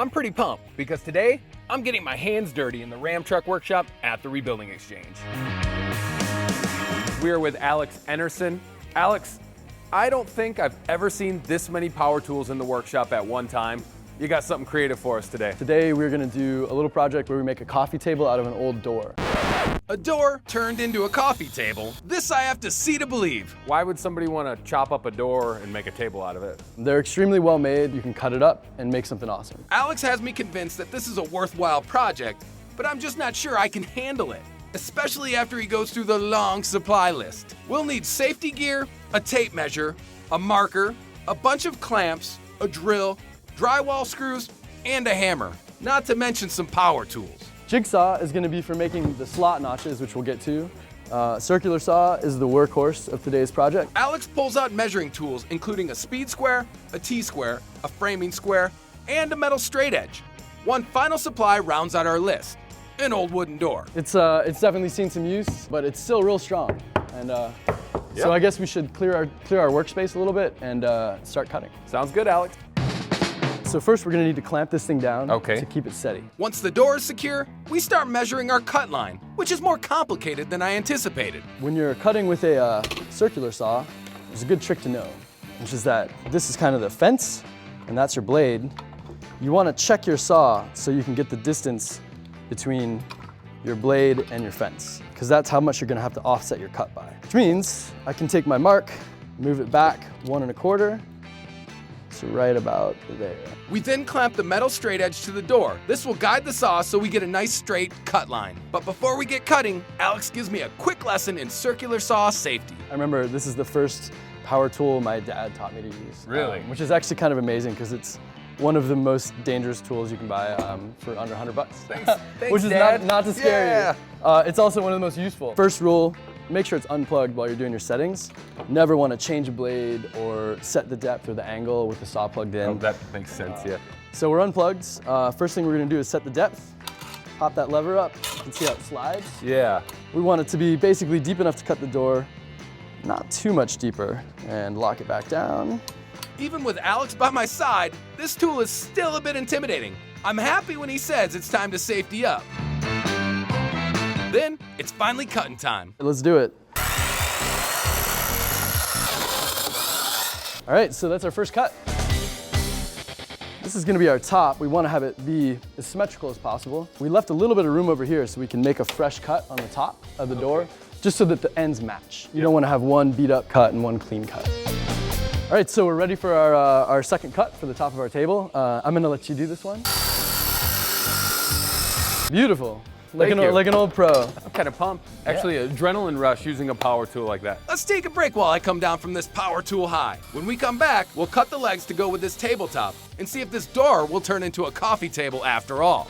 I'm pretty pumped because today I'm getting my hands dirty in the Ram Truck Workshop at the Rebuilding Exchange. We are with Alex Enerson. Alex, I don't think I've ever seen this many power tools in the workshop at one time. You got something creative for us today. Today we're gonna do a little project where we make a coffee table out of an old door. A door turned into a coffee table. This I have to see to believe. Why would somebody want to chop up a door and make a table out of it? They're extremely well made. You can cut it up and make something awesome. Alex has me convinced that this is a worthwhile project, but I'm just not sure I can handle it, especially after he goes through the long supply list. We'll need safety gear, a tape measure, a marker, a bunch of clamps, a drill, drywall screws, and a hammer, not to mention some power tools. Jigsaw is going to be for making the slot notches, which we'll get to. Circular saw is the workhorse of today's project. Alex pulls out measuring tools, including a speed square, a T-square, a framing square, and a metal straight edge. One final supply rounds out our list, an old wooden door. It's definitely seen some use, but it's still real strong. And so I guess we should clear our workspace a little bit and start cutting. Sounds good, Alex. So first we're gonna need to clamp this thing down Okay. to keep it steady. Once the door is secure, we start measuring our cut line, which is more complicated than I anticipated. When you're cutting with a circular saw, there's a good trick to know, which is that this is kind of the fence, and that's your blade. You wanna check your saw so you can get the distance between your blade and your fence, because that's how much you're gonna have to offset your cut by. Which means I can take my mark, move it back 1 1/4, so right about there. We then clamp the metal straight edge to the door. This will guide the saw so we get a nice straight cut line. But before we get cutting, Alex gives me a quick lesson in circular saw safety. I remember this is the first power tool my dad taught me to use. Really? Which is actually kind of amazing because it's one of the most dangerous tools you can buy for under $100. Thanks, Which is Dad. not to scare Yeah. you. It's also one of the most useful. First rule, make sure it's unplugged while you're doing your settings. Never want to change a blade or set the depth or the angle with the saw plugged in. Oh, that makes sense, yeah. So we're unplugged. First thing we're gonna do is set the depth. Pop that lever up. You can see how it slides. Yeah. We want it to be basically deep enough to cut the door, not too much deeper, and lock it back down. Even with Alex by my side, this tool is still a bit intimidating. I'm happy when he says it's time to safety up. Then, it's finally cutting time. Let's do it. All right, so that's our first cut. This is gonna be our top. We wanna have it be as symmetrical as possible. We left a little bit of room over here so we can make a fresh cut on the top of the door, just so that the ends match. You don't wanna have one beat up cut and one clean cut. All right, so we're ready for our second cut for the top of our table. I'm gonna let you do this one. Beautiful. Like Thank you. like an old pro. I'm kind of pumped. Actually, adrenaline rush using a power tool like that. Let's take a break while I come down from this power tool high. When we come back, we'll cut the legs to go with this tabletop and see if this door will turn into a coffee table after all.